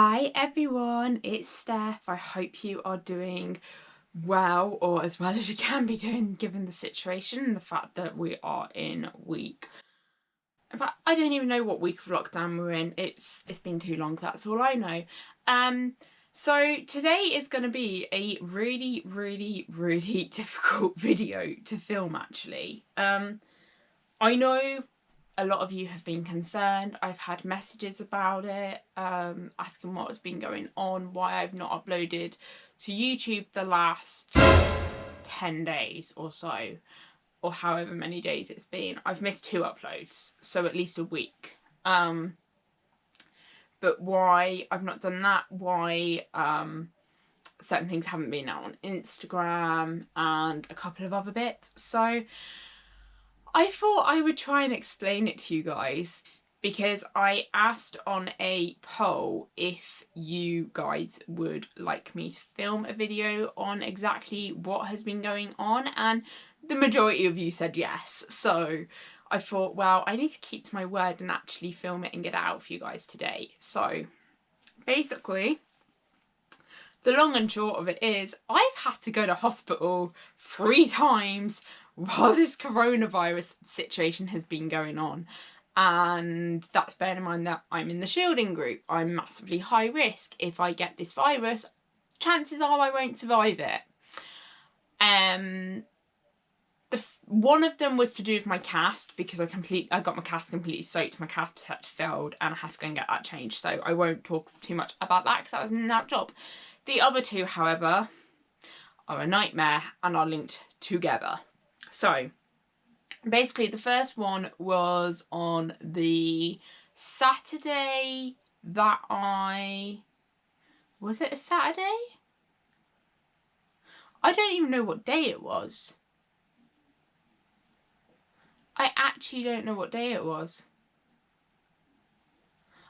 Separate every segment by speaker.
Speaker 1: Hi everyone, it's Steph. I hope you are doing well, or as well as you can be doing given the situation and the fact that we are in week. In fact, I don't even know what week of lockdown we're in. It's been too long, that's all I know. So today is going to be a really difficult video to film actually. I know a lot of you have been concerned. I've had messages about it, asking what's been going on, why I've not uploaded to YouTube the last 10 days or so, or however many days it's been. I've missed 2 uploads, so at least a week. But why I've not done that, why certain things haven't been out on Instagram and a couple of other bits. So I thought I would try and explain it to you guys because I asked on a poll if you guys would like me to film a video on exactly what has been going on, and the majority of you said yes. So I thought, well, I need to keep to my word and actually film it and get it out for you guys today. So basically, the long and short of it is I've had to go to hospital 3 times while this coronavirus situation has been going on. And that's bearing in mind that I'm in the shielding group. I'm massively high risk. If I get this virus, chances are I won't survive it. One of them was to do with my cast because I got my cast completely soaked, my cast protector failed, and I had to go and get that changed. So I won't talk too much about that because that was an out job. The other 2, however, are a nightmare and are linked together. So basically the first one was on the Saturday that was it a Saturday? I don't even know what day it was. I actually don't know what day it was.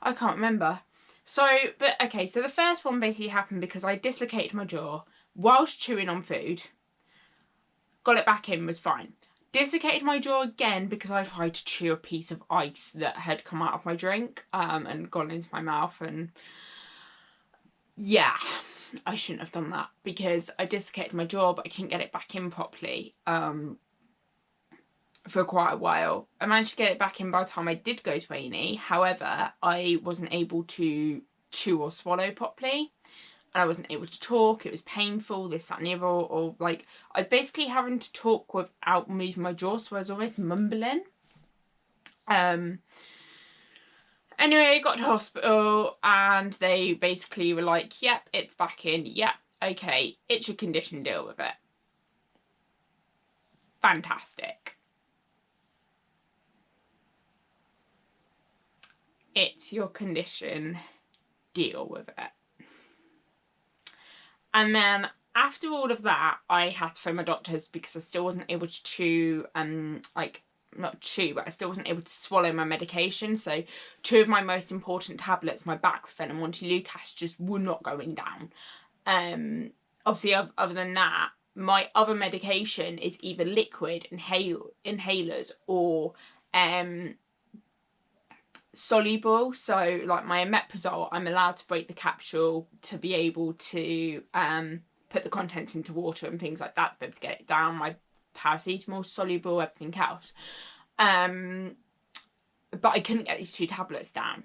Speaker 1: I can't remember. So, but okay, so the first one basically happened because I dislocated my jaw whilst chewing on food. Got it back in, was fine. Dislocated my jaw again because I tried to chew a piece of ice that had come out of my drink and gone into my mouth, and yeah, I shouldn't have done that because I dislocated my jaw but I couldn't get it back in properly for quite a while. I managed to get it back in by the time I did go to A&E. However, I wasn't able to chew or swallow properly. And I wasn't able to talk. It was painful, this, that and the other. Or like, I was basically having to talk without moving my jaw. So I was almost mumbling. Anyway, I got to hospital and they basically were like, yep, it's back in. Yep, okay, it's your condition, deal with it. Fantastic. It's your condition, deal with it. And then after all of that, I had to phone my doctors because I still wasn't able to chew, not chew, but I still wasn't able to swallow my medication. So 2 of my most important tablets, my Baclofen and Montelukast, just were not going down. Obviously, other than that, my other medication is either liquid inhalers or soluble. So like my omeprazole, I'm allowed to break the capsule to be able to put the contents into water and things like that to be able to get it down. My paracetamol soluble, everything else. But I couldn't get these 2 tablets down.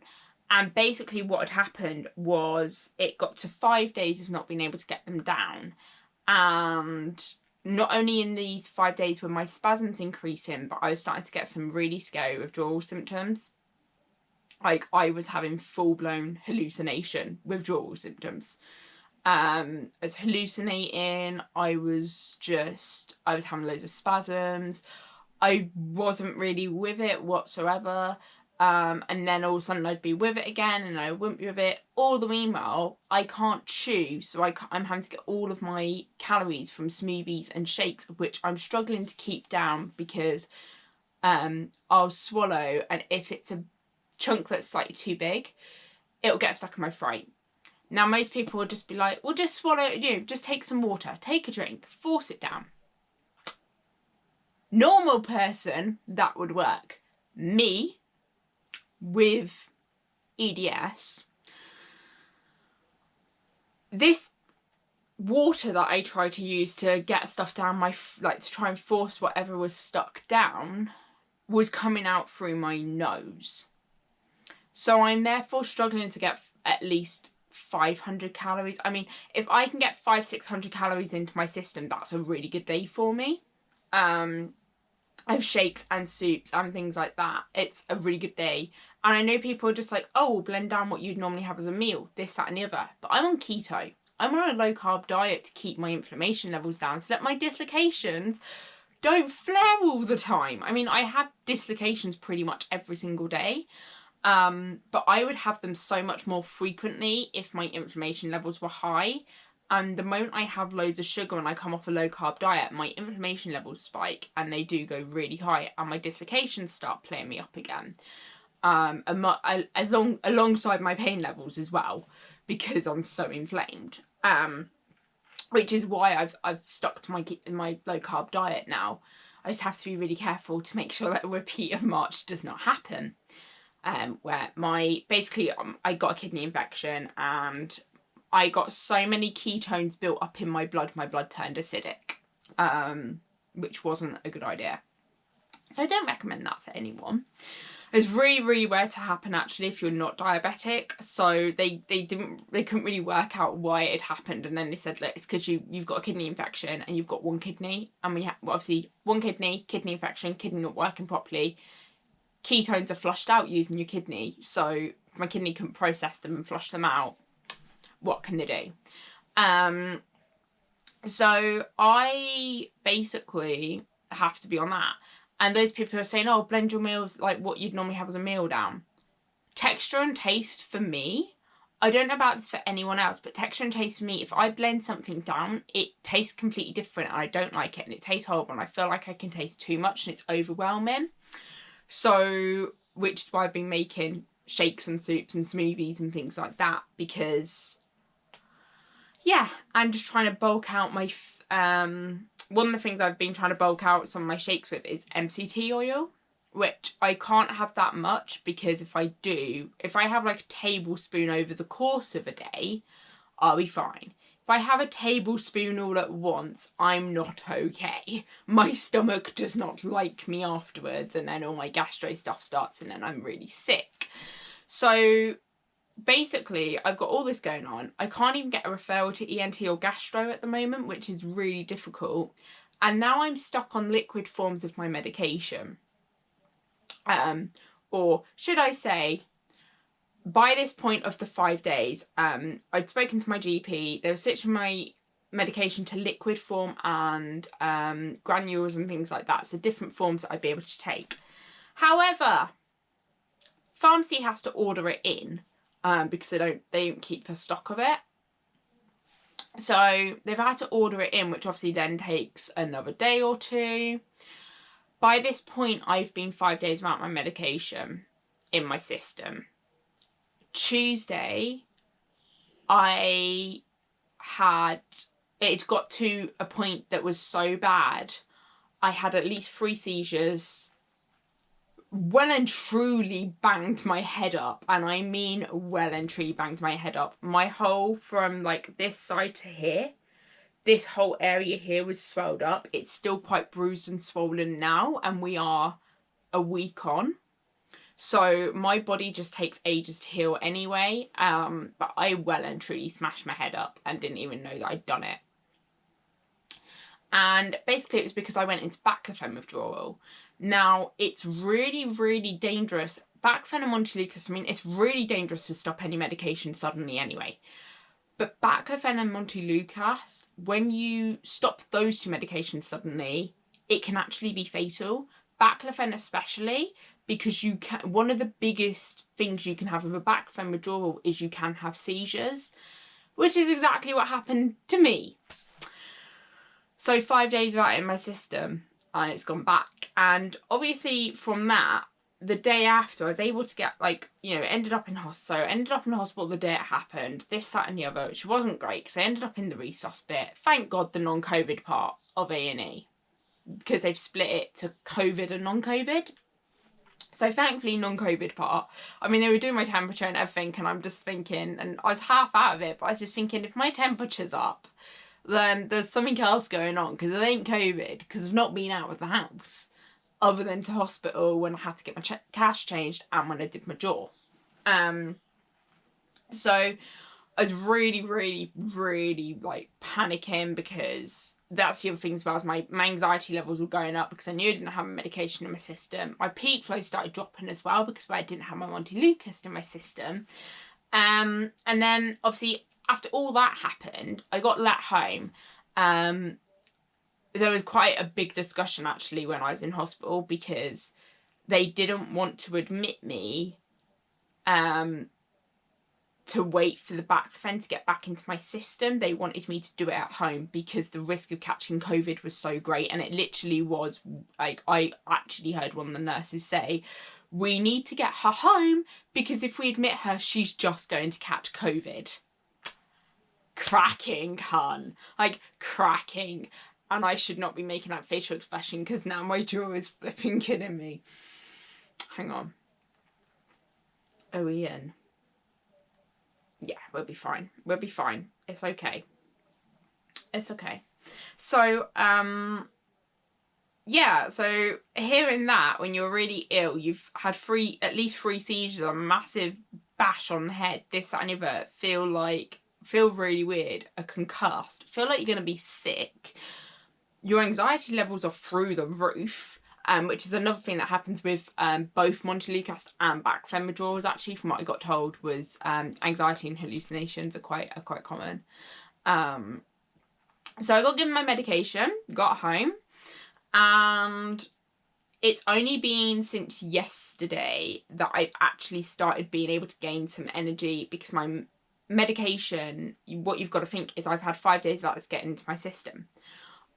Speaker 1: And basically what had happened was it got to 5 days of not being able to get them down. And not only in these 5 days were my spasms increasing, but I was starting to get some really scary withdrawal symptoms. Like, I was having full-blown hallucination withdrawal symptoms. I was hallucinating, I was having loads of spasms, I wasn't really with it whatsoever, and then all of a sudden I'd be with it again and I wouldn't be with it. All the meanwhile, I can't chew, so I'm having to get all of my calories from smoothies and shakes, which I'm struggling to keep down because I'll swallow, and if it's a chunk that's slightly too big, it'll get stuck in my throat. Now most people would just be like, well, just swallow, just take some water, take a drink, force it down. Normal person, that would work. Me, with EDS, this water that I tried to use to get stuff down my, like to try and force whatever was stuck down, was coming out through my nose. So I'm therefore struggling to get at least 500 calories. I mean, if I can get 500-600 calories into my system, that's a really good day for me. Of shakes and soups and things like that. It's a really good day. And I know people are just like, oh, blend down what you'd normally have as a meal, this, that and the other. But I'm on keto. I'm on a low carb diet to keep my inflammation levels down so that my dislocations don't flare all the time. I mean, I have dislocations pretty much every single day. But I would have them so much more frequently if my inflammation levels were high. And the moment I have loads of sugar and I come off a low carb diet, my inflammation levels spike and they do go really high, and my dislocations start playing me up again. Alongside my pain levels as well, because I'm so inflamed. Which is why I've stuck to my low carb diet now. I just have to be really careful to make sure that a repeat of March does not happen. Where I got a kidney infection and I got so many ketones built up in my blood turned acidic, which wasn't a good idea. So I don't recommend that for anyone. It's really, really rare to happen actually if you're not diabetic. So they couldn't really work out why it had happened, and then they said, look, it's because you've got a kidney infection and you've got one kidney, and obviously one kidney infection, kidney not working properly. Ketones are flushed out using your kidney, so my kidney couldn't process them and flush them out. What can they do? So I basically have to be on that. And those people are saying, oh, blend your meals like what you'd normally have as a meal down. Texture and taste for me, I don't know about this for anyone else, but texture and taste for me, if I blend something down, it tastes completely different and I don't like it and it tastes horrible and I feel like I can taste too much and it's overwhelming. So, which is why I've been making shakes and soups and smoothies and things like that, because yeah, I'm just trying to bulk out my, one of the things I've been trying to bulk out some of my shakes with is MCT oil, which I can't have that much because if I have like a tablespoon over the course of a day, I'll be fine. If I have a tablespoon all at once, I'm not okay. My stomach does not like me afterwards, and then all my gastro stuff starts and then I'm really sick. So basically, I've got all this going on. I can't even get a referral to ENT or gastro at the moment, which is really difficult. And now I'm stuck on liquid forms of my medication. Or should I say, by this point of the 5 days, I'd spoken to my GP. They were switching my medication to liquid form and granules and things like that. So different forms that I'd be able to take. However, pharmacy has to order it in. Because they don't keep a stock of it. So they've had to order it in, which obviously then takes another day or two. By this point, I've been 5 days without my medication in my system. Tuesday, it got to a point that was so bad, I had at least 3 seizures, well and truly banged my head up, and I mean well and truly banged my head up. My whole, from like this side to here, this whole area here was swelled up. It's still quite bruised and swollen now, and we are a week on. So my body just takes ages to heal anyway, but I well and truly smashed my head up and didn't even know that I'd done it. And basically it was because I went into baclofen withdrawal. Now, it's really, really dangerous. Baclofen and montelukast, it's really dangerous to stop any medication suddenly anyway. But baclofen and montelukast, when you stop those 2 medications suddenly, it can actually be fatal. Baclofen especially, because one of the biggest things you can have with a baclofen withdrawal is you can have seizures, which is exactly what happened to me. So 5 days without it in my system, and it's gone back. And obviously from that, the day after, I was able to get, ended up in hospital. So I ended up in hospital the day it happened, this, that and the other, which wasn't great because I ended up in the resus bit. Thank God the non-COVID part of A&E, because they've split it to COVID and non-COVID. So thankfully non-COVID part. I mean, they were doing my temperature and everything, and I'm just thinking, and I was half out of it, but I was just thinking, if my temperature's up, then there's something else going on, because it ain't COVID, because I've not been out of the house other than to hospital when I had to get my cash changed and when I did my jaw. So I was really, really, really like panicking, because that's the other thing as well, as my anxiety levels were going up because I knew I didn't have a medication in my system. My peak flow started dropping as well because I didn't have my Montelukast in my system. And then obviously after all that happened, I got let home. There was quite a big discussion actually when I was in hospital, because they didn't want to admit me to wait for the baclofen to get back into my system. They wanted me to do it at home because the risk of catching COVID was so great. And it literally was like, I actually heard one of the nurses say, we need to get her home because if we admit her, she's just going to catch COVID. Cracking, hun. Like, cracking. And I should not be making that facial expression because now my jaw is flipping kidding me. Hang on. Are we in? Yeah, we'll be fine. We'll be fine. It's okay. It's okay. So, yeah, so hearing that when you're really ill, you've had at least three seizures, a massive bash on the head, this, that, and the other, feel really weird, a concussed, feel like you're going to be sick. Your anxiety levels are through the roof. Which is another thing that happens with both Montelukast and baclofen withdrawals, actually, from what I got told, was anxiety and hallucinations are quite common. So I got given my medication, got home, and it's only been since yesterday that I've actually started being able to gain some energy, because my medication, what you've got to think is I've had 5 days of that getting into my system.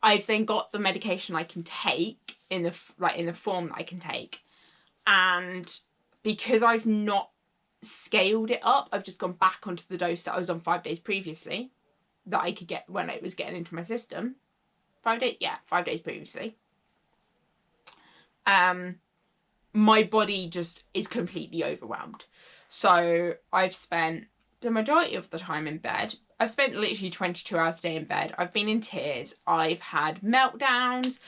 Speaker 1: I've then got the medication I can take in the form that I can take, and because I've not scaled it up, I've just gone back onto the dose that I was on 5 days previously, that I could get when it was getting into my system. 5 days, yeah, 5 days previously. My body just is completely overwhelmed. So I've spent the majority of the time in bed. I've spent literally 22 hours a day in bed. I've been in tears. I've had meltdowns.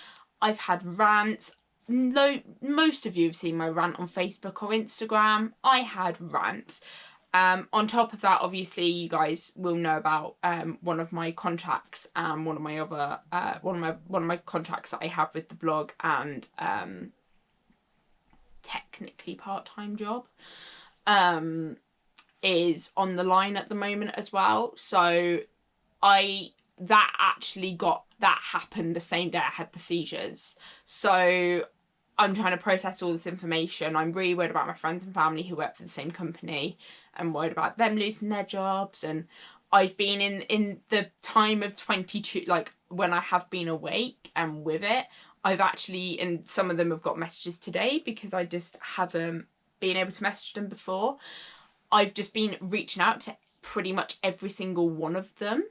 Speaker 1: I've had rants. Most of you have seen my rant on Facebook or Instagram. I had rants. On top of that, obviously, you guys will know about one of my contracts and one of my other one of my contracts that I have with the blog and technically part-time job. Is on the line at the moment as well. So that happened the same day I had the seizures. So I'm trying to process all this information. I'm really worried about my friends and family who work for the same company. I'm worried about them losing their jobs. And I've been in the time of 22, like when I have been awake and with it, I've actually, and some of them have got messages today because I just haven't been able to message them before. I've just been reaching out to pretty much every single one of them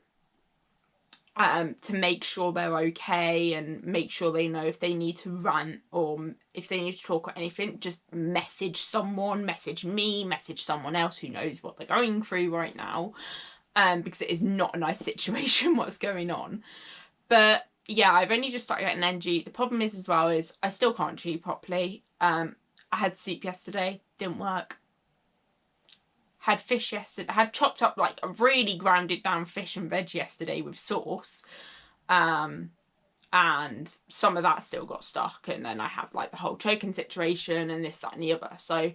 Speaker 1: to make sure they're okay and make sure they know if they need to rant or if they need to talk or anything, just message someone, message me, message someone else who knows what they're going through right now, because it is not a nice situation what's going on. But yeah, I've only just started getting energy. The problem is as well is I still can't chew properly. I had soup yesterday, didn't work. Had fish yesterday, had chopped up like a really grounded down fish and veg yesterday with sauce. And some of that still got stuck. And then I have like the whole choking situation and this, that and the other. So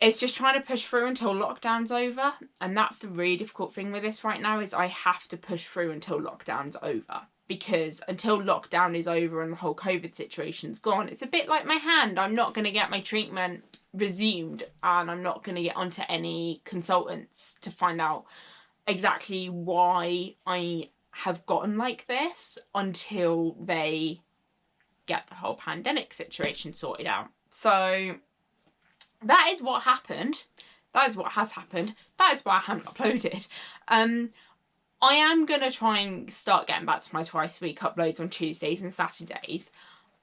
Speaker 1: it's just trying to push through until lockdown's over. And that's the really difficult thing with this right now is I have to push through until lockdown's over. Because until lockdown is over and the whole COVID situation's gone, it's a bit like my hand. I'm not going to get my treatment resumed and I'm not going to get onto any consultants to find out exactly why I have gotten like this until they get the whole pandemic situation sorted out. So that is what happened. That is what has happened. That is why I haven't uploaded. I am going to try and start getting back to my twice a week uploads on Tuesdays and Saturdays.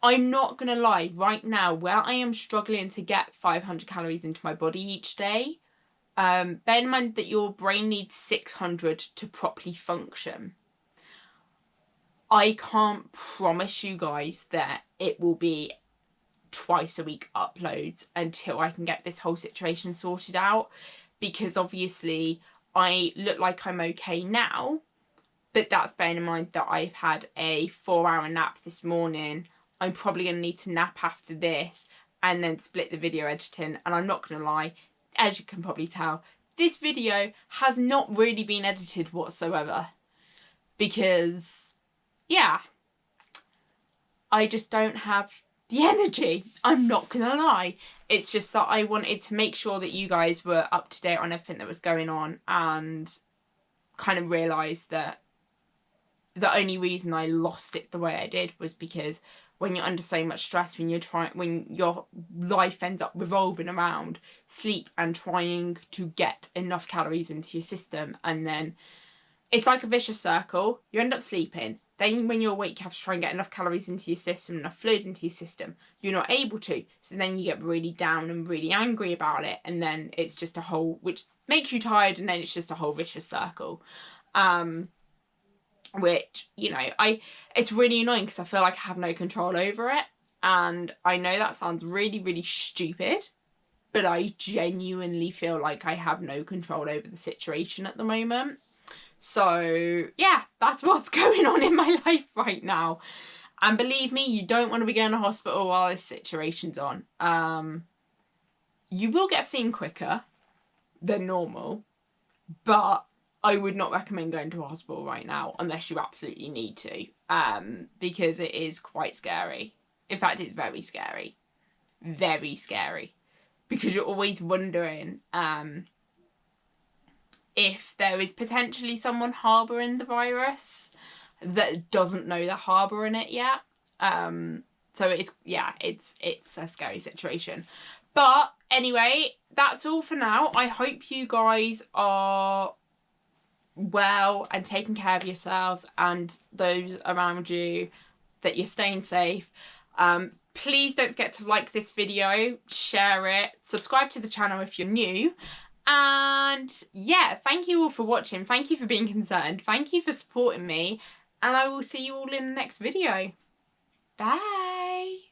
Speaker 1: I'm not going to lie, right now, where I am struggling to get 500 calories into my body each day, bear in mind that your brain needs 600 to properly function. I can't promise you guys that it will be twice a week uploads until I can get this whole situation sorted out, because obviously I look like I'm okay now, but that's bearing in mind that I've had a 4-hour nap this morning. I'm probably going to need to nap after this and then split the video editing, and I'm not going to lie, as you can probably tell, this video has not really been edited whatsoever, because yeah, I just don't have the energy. I'm not gonna lie. It's just that I wanted to make sure that you guys were up to date on everything that was going on, and kind of realised that the only reason I lost it the way I did was because when you're under so much stress, when your life ends up revolving around sleep and trying to get enough calories into your system, and then it's like a vicious circle. You end up sleeping. Then when you're awake, you have to try and get enough calories into your system, enough fluid into your system. You're not able to. So then you get really down and really angry about it. And then it's just a whole, which makes you tired. And then it's just a whole vicious circle. Which, you know, it's really annoying because I feel like I have no control over it. And I know that sounds really, really stupid, but I genuinely feel like I have no control over the situation at the moment. So yeah, that's what's going on in my life right now. And believe me, you don't want to be going to hospital while this situation's on. You will get seen quicker than normal, but I would not recommend going to a hospital right now unless you absolutely need to, because it is quite scary. In fact, it's very scary. Very scary. Because you're always wondering if there is potentially someone harbouring the virus that doesn't know they're harbouring it yet. So it's a scary situation. But anyway, that's all for now. I hope you guys are well and taking care of yourselves and those around you, that you're staying safe. Please don't forget to like this video, share it, subscribe to the channel if you're new. And yeah, thank you all for watching. Thank you for being concerned. Thank you for supporting me. And I will see you all in the next video. Bye.